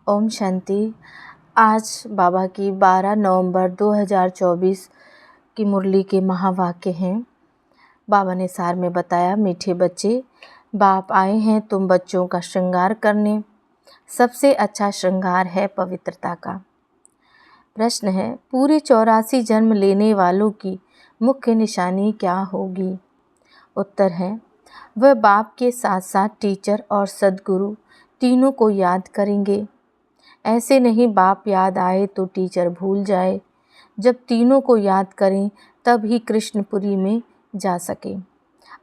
ओम शांति। आज बाबा की 12 नवंबर 2024 की मुरली के महावाक्य हैं। बाबा ने सार में बताया, मीठे बच्चे, बाप आए हैं तुम बच्चों का श्रृंगार करने। सबसे अच्छा श्रृंगार है पवित्रता का। प्रश्न है, पूरे 84 जन्म लेने वालों की मुख्य निशानी क्या होगी? उत्तर है, वह बाप के साथ साथ टीचर और सद्गुरु तीनों को याद करेंगे। ऐसे नहीं बाप याद आए तो टीचर भूल जाए। जब तीनों को याद करें तब ही कृष्णपुरी में जा सके,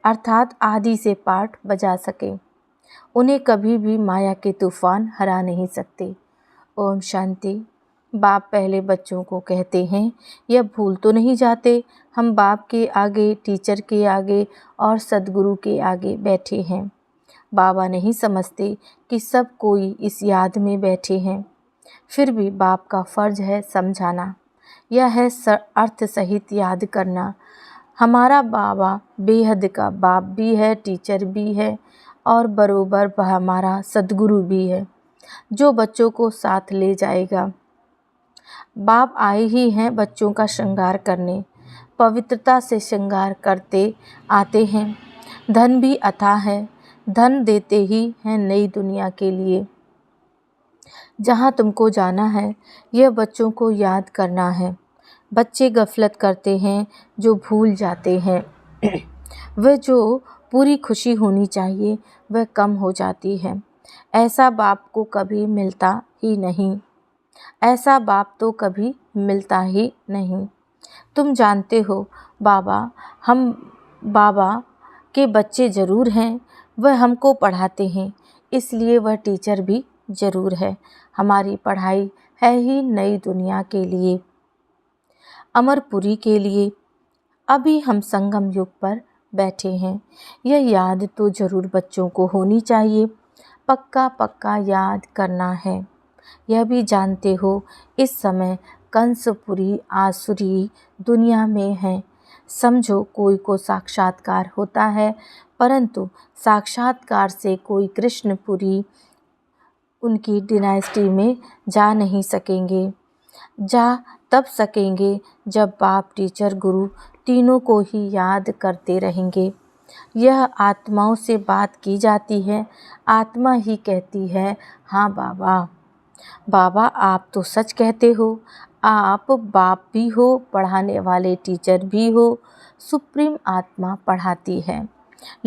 अर्थात आदि से पाठ बजा सके। उन्हें कभी भी माया के तूफान हरा नहीं सकते। ओम शांति। बाप पहले बच्चों को कहते हैं, यह भूल तो नहीं जाते, हम बाप के आगे, टीचर के आगे और सद्गुरु के आगे बैठे हैं। बाबा नहीं समझते कि सब कोई इस याद में बैठे हैं। फिर भी बाप का फ़र्ज है समझाना। यह है अर्थ सहित याद करना। हमारा बाबा बेहद का बाप भी है, टीचर भी है और बरोबर हमारा सद्गुरु भी है, जो बच्चों को साथ ले जाएगा। बाप आए ही हैं बच्चों का श्रृंगार करने। पवित्रता से श्रृंगार करते आते हैं। धन भी अथाह है, धन देते ही हैं नई दुनिया के लिए। जहाँ तुमको जाना है, यह बच्चों को याद करना है। बच्चे गफलत करते हैं, जो भूल जाते हैं। वह जो पूरी खुशी होनी चाहिए, वह कम हो जाती है। ऐसा बाप को कभी मिलता ही नहीं। ऐसा बाप तो कभी मिलता ही नहीं। तुम जानते हो, हम बाबा के बच्चे ज़रूर हैं। वह हमको पढ़ाते हैं, इसलिए वह टीचर भी ज़रूर है। हमारी पढ़ाई है ही नई दुनिया के लिए, अमरपुरी के लिए। अभी हम संगम युग पर बैठे हैं। यह याद तो ज़रूर बच्चों को होनी चाहिए। पक्का पक्का याद करना है। यह भी जानते हो, इस समय कंसपुरी आसुरी दुनिया में है। समझो कोई को साक्षात्कार होता है, परंतु साक्षात्कार से कोई कृष्णपुरी उनकी डिनाइस्टी में जा नहीं सकेंगे। जा तब सकेंगे जब बाप, टीचर, गुरु तीनों को ही याद करते रहेंगे। यह आत्माओं से बात की जाती है। आत्मा ही कहती है, हाँ बाबा। बाबा आप तो सच कहते हो। आप बाप भी हो, पढ़ाने वाले टीचर भी हो। सुप्रीम आत्मा पढ़ाती है।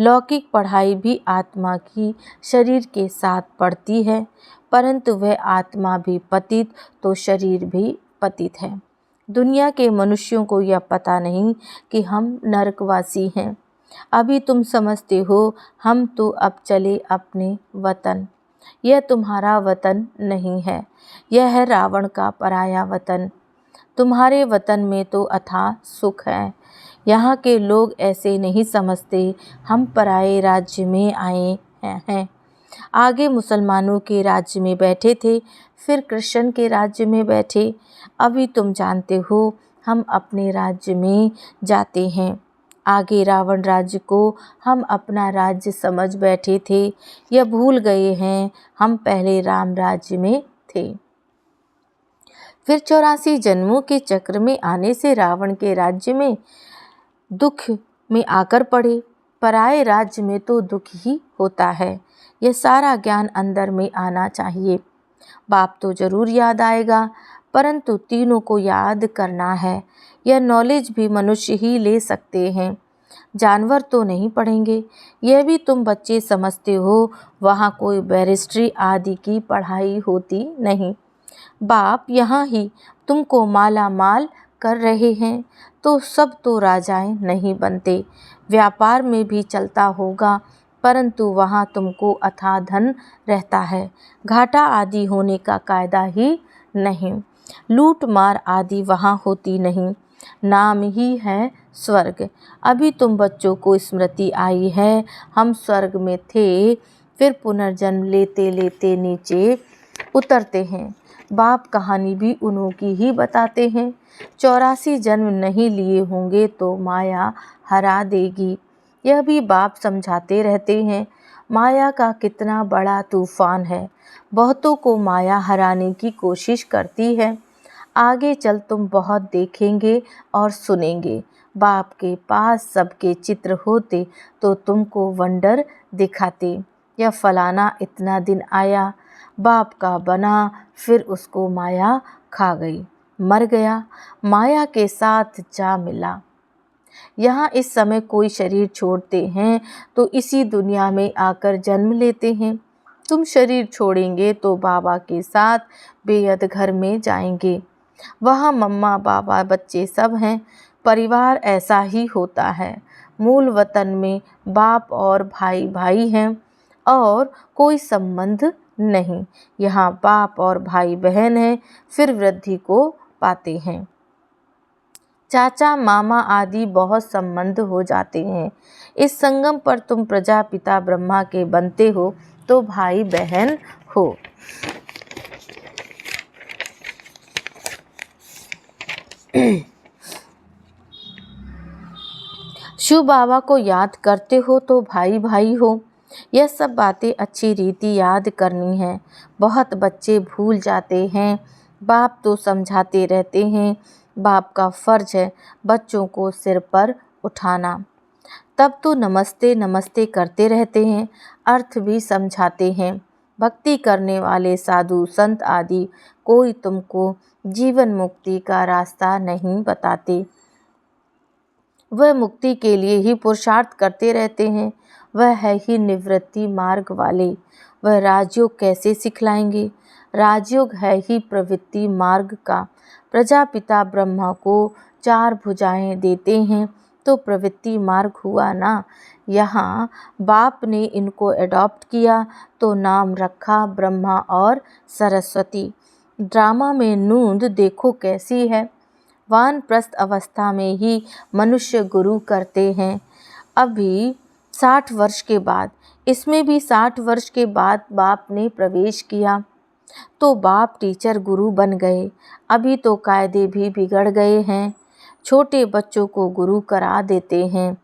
लौकिक पढ़ाई भी आत्मा की शरीर के साथ पढ़ती है, परंतु वह आत्मा भी पतित तो शरीर भी पतित है। दुनिया के मनुष्यों को यह पता नहीं कि हम नरकवासी हैं। अभी तुम समझते हो, हम तो अब चले अपने वतन। यह तुम्हारा वतन नहीं है, यह है रावण का पराया वतन। तुम्हारे वतन में तो अथाह सुख है। यहाँ के लोग ऐसे नहीं समझते, हम पराये राज्य में आए हैं। आगे मुसलमानों के राज्य में बैठे थे, फिर कृष्ण के राज्य में बैठे। अभी तुम जानते हो, हम अपने राज्य में जाते हैं। आगे रावण राज्य को हम अपना राज्य समझ बैठे थे। यह भूल गए हैं, हम पहले राम राज्य में थे। फिर 84 जन्मों के चक्र में आने से रावण के राज्य में दुख में आकर पड़े। पराये राज्य में तो दुख ही होता है। यह सारा ज्ञान अंदर में आना चाहिए। बाप तो ज़रूर याद आएगा, परंतु तीनों को याद करना है। यह नॉलेज भी मनुष्य ही ले सकते हैं, जानवर तो नहीं पढ़ेंगे। यह भी तुम बच्चे समझते हो, वहाँ कोई बैरिस्ट्री आदि की पढ़ाई होती नहीं। बाप यहाँ ही तुमको माला माल कर रहे हैं, तो सब तो राजाएं नहीं बनते। व्यापार में भी चलता होगा, परंतु वहाँ तुमको अथाह धन रहता है। घाटा आदि होने का कायदा ही नहीं। लूट मार आदि वहाँ होती नहीं। नाम ही है स्वर्ग। अभी तुम बच्चों को स्मृति आई है, हम स्वर्ग में थे, फिर पुनर्जन्म लेते लेते नीचे उतरते हैं। बाप कहानी भी उन्हों की ही बताते हैं। 84 जन्म नहीं लिए होंगे तो माया हरा देगी। यह भी बाप समझाते रहते हैं। माया का कितना बड़ा तूफान है। बहुतों को माया हराने की कोशिश करती है। आगे चल तुम बहुत देखेंगे और सुनेंगे। बाप के पास सबके चित्र होते तो तुमको वंडर दिखाते। यह फलाना इतना दिन आया, बाप का बना, फिर उसको माया खा गई, मर गया, माया के साथ जा मिला। यहाँ इस समय कोई शरीर छोड़ते हैं तो इसी दुनिया में आकर जन्म लेते हैं। तुम शरीर छोड़ेंगे तो बाबा के साथ बेहद घर में जाएंगे। वहाँ मम्मा बाबा बच्चे सब हैं। परिवार ऐसा ही होता है। मूल वतन में बाप और भाई भाई हैं और कोई संबंध नहीं। यहाँ बाप और भाई बहन हैं, फिर वृद्धि को पाते हैं। चाचा मामा आदि बहुत संबंध हो जाते हैं। इस संगम पर तुम प्रजापिता ब्रह्मा के बनते हो तो भाई बहन हो। शिव बाबा को याद करते हो तो भाई भाई हो। यह सब बातें अच्छी रीति याद करनी है। बहुत बच्चे भूल जाते हैं। बाप तो समझाते रहते हैं। बाप का फर्ज है बच्चों को सिर पर उठाना। तब तो नमस्ते नमस्ते करते रहते हैं, अर्थ भी समझाते हैं। भक्ति करने वाले साधु संत आदि कोई तुमको जीवन मुक्ति का रास्ता नहीं बताते। वह मुक्ति के लिए ही पुरुषार्थ करते रहते हैं। वह है ही निवृत्ति मार्ग वाले। वह राजयोग कैसे सिखलाएंगे? राजयोग है ही प्रवृत्ति मार्ग का। प्रजापिता ब्रह्मा को 4 भुजाएं देते हैं तो प्रवृत्ति मार्ग हुआ ना। यहाँ बाप ने इनको एडॉप्ट किया तो नाम रखा ब्रह्मा और सरस्वती। ड्रामा में नूंद देखो कैसी है। वानप्रस्थ अवस्था में ही मनुष्य गुरु करते हैं। अभी 60 वर्ष के बाद, इसमें भी 60 वर्ष के बाद बाप ने प्रवेश किया तो बाप टीचर गुरु बन गए। अभी तो कायदे भी बिगड़ गए हैं। छोटे बच्चों को गुरु करा देते हैं।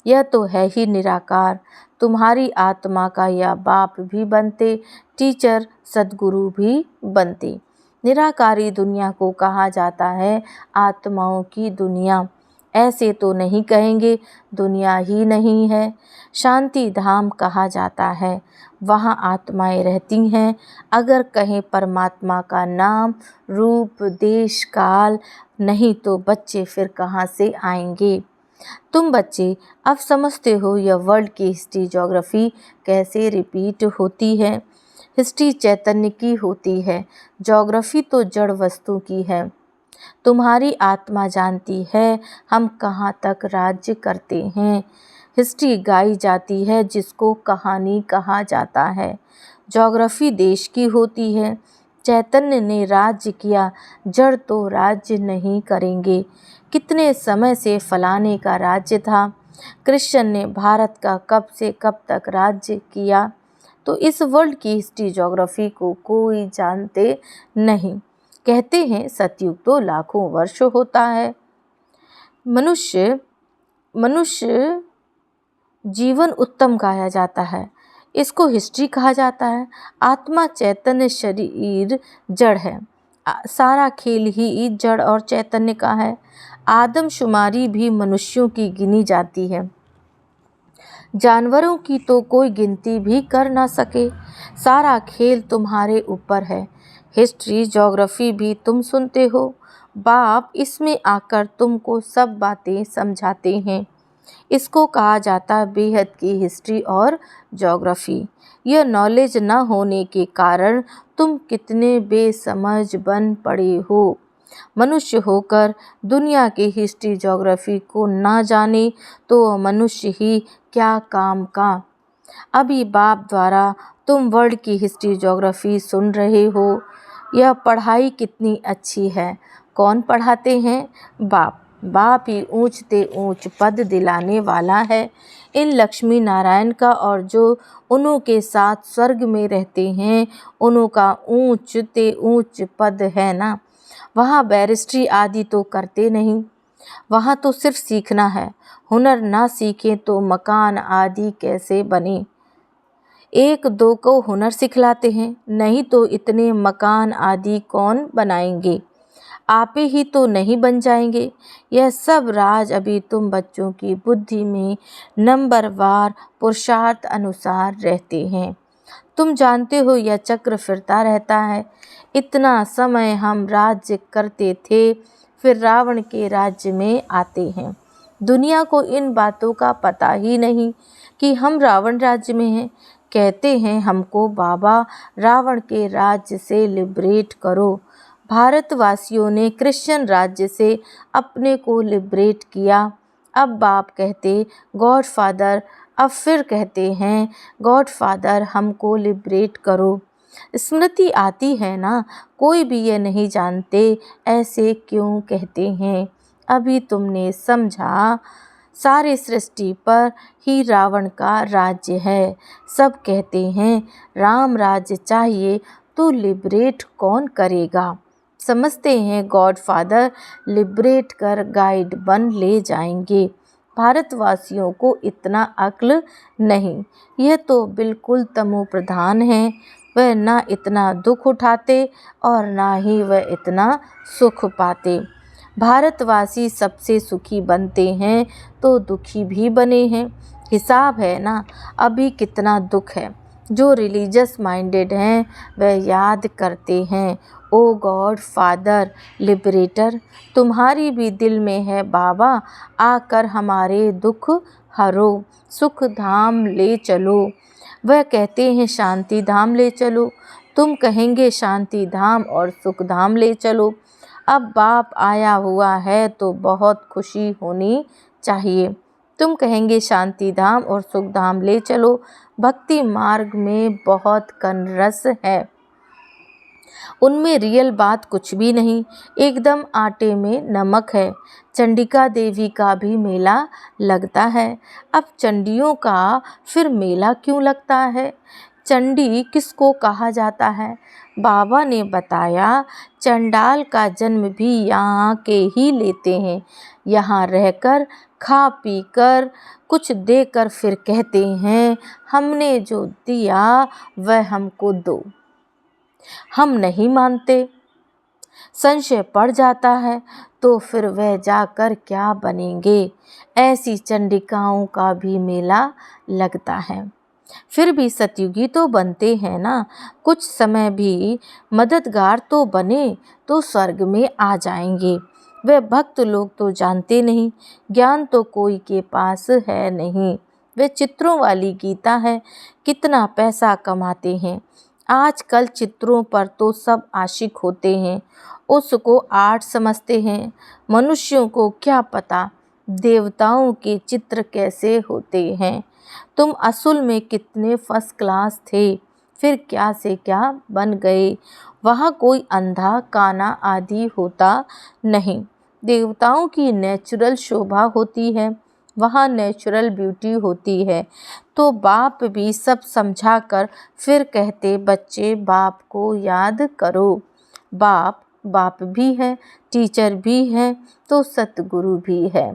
यह तो है ही निराकार। तुम्हारी आत्मा का यह बाप भी बनते, टीचर सद्गुरु भी बनते। निराकारी दुनिया को कहा जाता है आत्माओं की दुनिया। ऐसे तो नहीं कहेंगे, दुनिया ही नहीं है। शांति धाम कहा जाता है, वहाँ आत्माएं रहती हैं। अगर कहें परमात्मा का नाम, रूप, देश, काल नहीं तो बच्चे फिर कहाँ से आएंगे? तुम बच्चे अब समझते हो यह वर्ल्ड की हिस्ट्री ज्योग्राफी कैसे रिपीट होती है। हिस्ट्री चैतन्य की होती है, ज्योग्राफी तो जड़ वस्तु की है। तुम्हारी आत्मा जानती है हम कहाँ तक राज्य करते हैं। हिस्ट्री गाई जाती है जिसको कहानी कहा जाता है। ज्योग्राफी देश की होती है। चैतन्य ने राज्य किया, जड़ तो राज्य नहीं करेंगे। कितने समय से फलाने का राज्य था। कृष्ण ने भारत का कब से कब तक राज्य किया। तो इस वर्ल्ड की हिस्ट्री ज्योग्राफी को कोई जानते नहीं। कहते हैं सतयुग तो लाखों वर्ष होता है। मनुष्य जीवन उत्तम गाया जाता है, इसको हिस्ट्री कहा जाता है। आत्मा चैतन्य, शरीर जड़ है। सारा खेल ही जड़ और चैतन्य का है। आदमशुमारी भी मनुष्यों की गिनी जाती है। जानवरों की तो कोई गिनती भी कर ना सके। सारा खेल तुम्हारे ऊपर है। हिस्ट्री ज्योग्राफी भी तुम सुनते हो। बाप इसमें आकर तुमको सब बातें समझाते हैं। इसको कहा जाता है बेहद की हिस्ट्री और ज्योग्राफी। यह नॉलेज न होने के कारण तुम कितने बेसमझ बन पड़े हो। मनुष्य होकर दुनिया की हिस्ट्री ज्योग्राफी को ना जाने तो मनुष्य ही क्या काम का। अभी बाप द्वारा तुम वर्ल्ड की हिस्ट्री ज्योग्राफी सुन रहे हो। यह पढ़ाई कितनी अच्छी है। कौन पढ़ाते हैं? बाप। बाप ही ऊंच ते ऊंच पद दिलाने वाला है इन लक्ष्मी नारायण का। और जो उन्हों के साथ स्वर्ग में रहते हैं उन्हों का ऊंच ते ऊंच पद है ना। वहाँ बैरिस्ट्री आदि तो करते नहीं। वहाँ तो सिर्फ सीखना है। हुनर ना सीखें तो मकान आदि कैसे बने। एक दो को हुनर सिखलाते हैं, नहीं तो इतने मकान आदि कौन बनाएंगे, आप ही तो नहीं बन जाएंगे। यह सब राज अभी तुम बच्चों की बुद्धि में नंबरवार पुरुषार्थ अनुसार रहते हैं। तुम जानते हो यह चक्र फिरता रहता है। इतना समय हम राज्य करते थे, फिर रावण के राज्य में आते हैं। दुनिया को इन बातों का पता ही नहीं कि हम रावण राज्य में हैं। कहते हैं हमको बाबा रावण के राज्य से लिबरेट करो। भारतवासियों ने क्रिश्चियन राज्य से अपने को लिबरेट किया। अब बाप कहते गॉडफादर, अब फिर कहते हैं गॉडफादर हमको लिबरेट करो। स्मृति आती है ना, कोई भी ये नहीं जानते ऐसे क्यों कहते हैं। अभी तुमने समझा, सारी सृष्टि पर ही रावण का राज्य है। सब कहते हैं राम राज्य चाहिए, तो लिबरेट कौन करेगा। समझते हैं गॉडफादर लिबरेट कर गाइड बन ले जाएंगे। भारतवासियों को इतना अक्ल नहीं, यह तो बिल्कुल तमो प्रधान है। वह ना इतना दुख उठाते और ना ही वह इतना सुख पाते। भारतवासी सबसे सुखी बनते हैं तो दुखी भी बने हैं। हिसाब है ना, अभी कितना दुख है। जो रिलीजियस माइंडेड हैं वह याद करते हैं, ओ गॉड फादर लिबरेटर, तुम्हारी भी दिल में है बाबा, आकर हमारे दुख हरो, सुख धाम ले चलो। वह कहते हैं शांति धाम ले चलो, तुम कहेंगे शांति धाम और सुख धाम ले चलो। अब बाप आया हुआ है तो बहुत खुशी होनी चाहिए। तुम कहेंगे शांति धाम और सुख धाम ले चलो। भक्ति मार्ग में बहुत कनरस है, उनमें रियल बात कुछ भी नहीं, एकदम आटे में नमक है। चंडिका देवी का भी मेला लगता है। अब चंडियों का फिर मेला क्यों लगता है? चंडी किसको कहा जाता है? बाबा ने बताया चंडाल का जन्म भी यहाँ के ही लेते हैं। यहाँ रहकर खा पी कर कुछ देकर फिर कहते हैं हमने जो दिया वह हमको दो। हम नहीं मानते, संशय पड़ जाता है, तो फिर वह जाकर क्या बनेंगे। ऐसी चंडिकाओं का भी मेला लगता है। फिर भी सतयुगी तो बनते हैं ना, कुछ समय भी मददगार तो बने तो स्वर्ग में आ जाएंगे। वे भक्त लोग तो जानते नहीं, ज्ञान तो कोई के पास है नहीं। वे चित्रों वाली गीता है, कितना पैसा कमाते हैं। आजकल चित्रों पर तो सब आशिक होते हैं, उसको आर्ट समझते हैं। मनुष्यों को क्या पता देवताओं के चित्र कैसे होते हैं। तुम असल में कितने फर्स्ट क्लास थे, फिर क्या से क्या बन गए। वहाँ कोई अंधा काना आदि होता नहीं। देवताओं की नेचुरल शोभा होती है, वहाँ नेचुरल ब्यूटी होती है। तो बाप भी सब समझा कर फिर कहते बच्चे बाप को याद करो। बाप बाप भी है, टीचर भी है, तो सतगुरु भी है।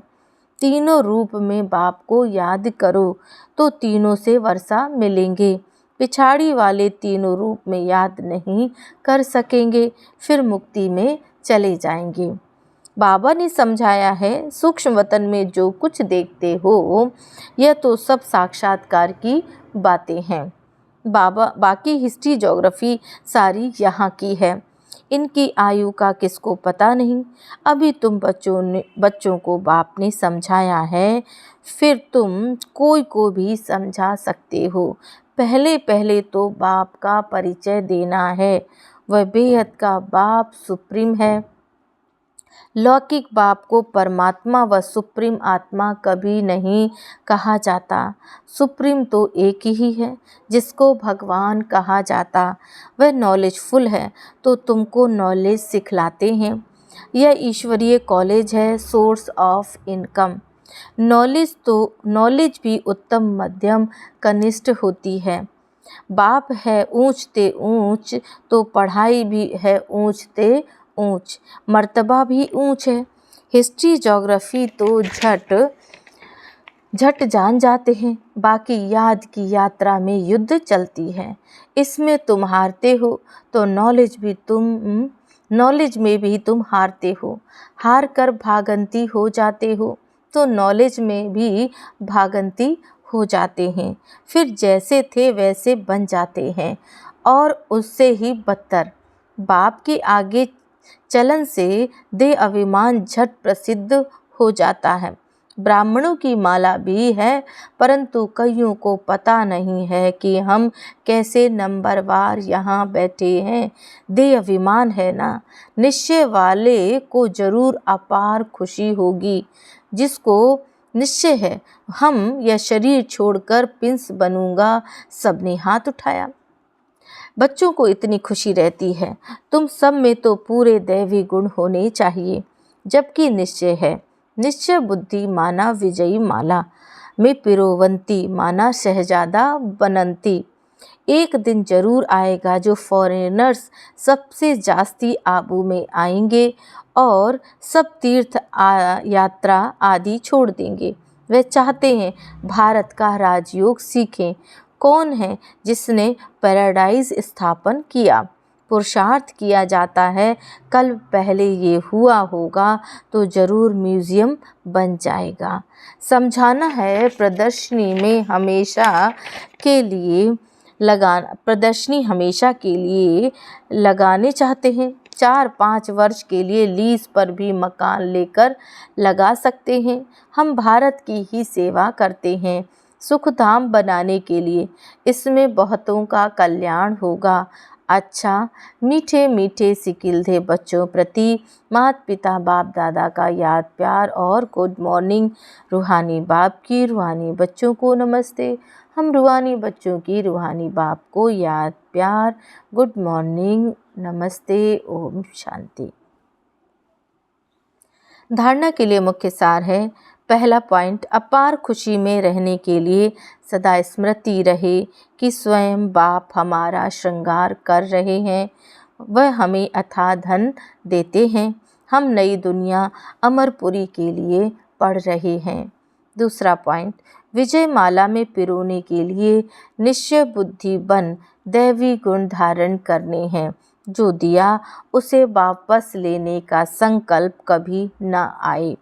तीनों रूप में बाप को याद करो तो तीनों से वर्षा मिलेंगे। पिछाड़ी वाले तीनों रूप में याद नहीं कर सकेंगे, फिर मुक्ति में चले जाएंगे। बाबा ने समझाया है सूक्ष्म वतन में जो कुछ देखते हो यह तो सब साक्षात्कार की बातें हैं। बाकी हिस्ट्री ज्योग्राफी सारी यहाँ की है, इनकी आयु का किसको पता नहीं। अभी तुम बच्चों को बाप ने समझाया है, फिर तुम कोई को भी समझा सकते हो। पहले पहले तो बाप का परिचय देना है। वह बेहद का बाप सुप्रीम है। लौकिक बाप को परमात्मा व सुप्रीम आत्मा कभी नहीं कहा जाता। सुप्रीम तो एक ही है जिसको भगवान कहा जाता। वह नॉलेजफुल है तो तुमको नॉलेज सिखलाते हैं। यह ईश्वरीय कॉलेज है, सोर्स ऑफ इनकम। नॉलेज भी उत्तम मध्यम कनिष्ठ होती है। बाप है ऊंच ते ऊंच, तो पढ़ाई भी है ऊंच ते ऊंच, मर्तबा भी ऊंच है। हिस्ट्री ज्योग्राफी तो झट जान जाते हैं, बाकी याद की यात्रा में युद्ध चलती है। इसमें तुम हारते हो तो नॉलेज में भी तुम हारते हो। हार कर भागंती हो जाते हो तो नॉलेज में भी भागंती हो जाते हैं। फिर जैसे थे वैसे बन जाते हैं और उससे ही बदतर। बाप के आगे चलन से दे अभिमान झट प्रसिद्ध हो जाता है। ब्राह्मणों की माला भी है, परंतु कईयों को पता नहीं है कि हम कैसे नंबरवार यहाँ बैठे हैं। दे अभिमान है ना, निश्चय वाले को जरूर अपार खुशी होगी। जिसको निश्चय है हम यह शरीर छोड़कर पिंस बनूंगा, सबने हाथ उठाया। बच्चों को इतनी खुशी रहती है, तुम सब में तो पूरे दैवी गुण होने चाहिए। जबकि निश्चय है, निश्चय बुद्धि माना विजयी माला में पिरोवंती माना शहजादा बनंती। एक दिन जरूर आएगा जो फॉरेनर्स सबसे जास्ती आबू में आएंगे और सब तीर्थ यात्रा आदि छोड़ देंगे। वे चाहते हैं भारत का राजयोग सीखें। कौन है जिसने पैराडाइज स्थापन किया? पुरुषार्थ किया जाता है, कल पहले ये हुआ होगा तो जरूर म्यूजियम बन जाएगा। समझाना है प्रदर्शनी हमेशा के लिए लगाने चाहते हैं। 4-5 वर्ष के लिए लीज पर भी मकान लेकर लगा सकते हैं। हम भारत की ही सेवा करते हैं, सुखधाम बनाने के लिए। इसमें बहुतों का कल्याण होगा। अच्छा, मीठे मीठे सिकिलधे बच्चों प्रति माता पिता बाप दादा का याद प्यार और गुड मॉर्निंग। रूहानी बाप की रूहानी बच्चों को नमस्ते। हम रूहानी बच्चों की रूहानी बाप को याद प्यार, गुड मॉर्निंग, नमस्ते, ओम शांति। धारणा के लिए मुख्य सार है। पहला पॉइंट, अपार खुशी में रहने के लिए सदा स्मृति रहे कि स्वयं बाप हमारा श्रृंगार कर रहे हैं। वह हमें अथाह धन देते हैं। हम नई दुनिया अमरपुरी के लिए पढ़ रहे हैं। दूसरा पॉइंट, विजय माला में पिरोने के लिए निश्चय बुद्धि बन दैवी गुण धारण करने हैं। जो दिया उसे वापस लेने का संकल्प कभी न आए।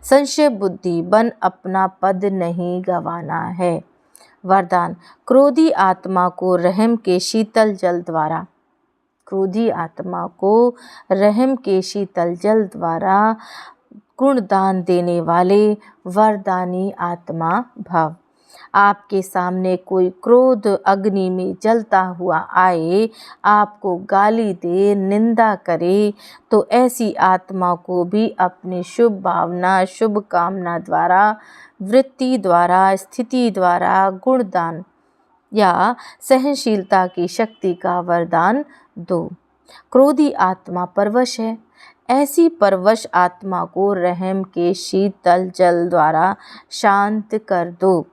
संशय बुद्धि बन अपना पद नहीं गंवाना है। वरदान, क्रोधी आत्मा को रहम के शीतल जल द्वारा गुणदान देने वाले वरदानी आत्मा भव। आपके सामने कोई क्रोध अग्नि में जलता हुआ आए, आपको गाली दे, निंदा करे, तो ऐसी आत्मा को भी अपनी शुभ भावना, शुभ कामना द्वारा, वृत्ति द्वारा, स्थिति द्वारा गुणदान या सहनशीलता की शक्ति का वरदान दो। क्रोधी आत्मा परवश है, ऐसी परवश आत्मा को रहम के शीतल जल द्वारा शांत कर दो।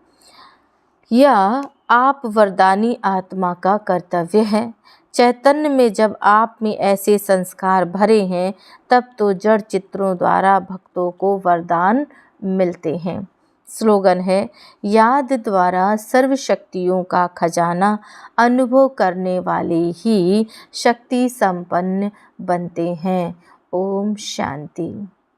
यह आप वरदानी आत्मा का कर्तव्य है। चैतन्य में जब आप में ऐसे संस्कार भरे हैं, तब तो जड़ चित्रों द्वारा भक्तों को वरदान मिलते हैं। स्लोगन है, याद द्वारा सर्व शक्तियों का खजाना अनुभव करने वाले ही शक्ति संपन्न बनते हैं। ओम शांति।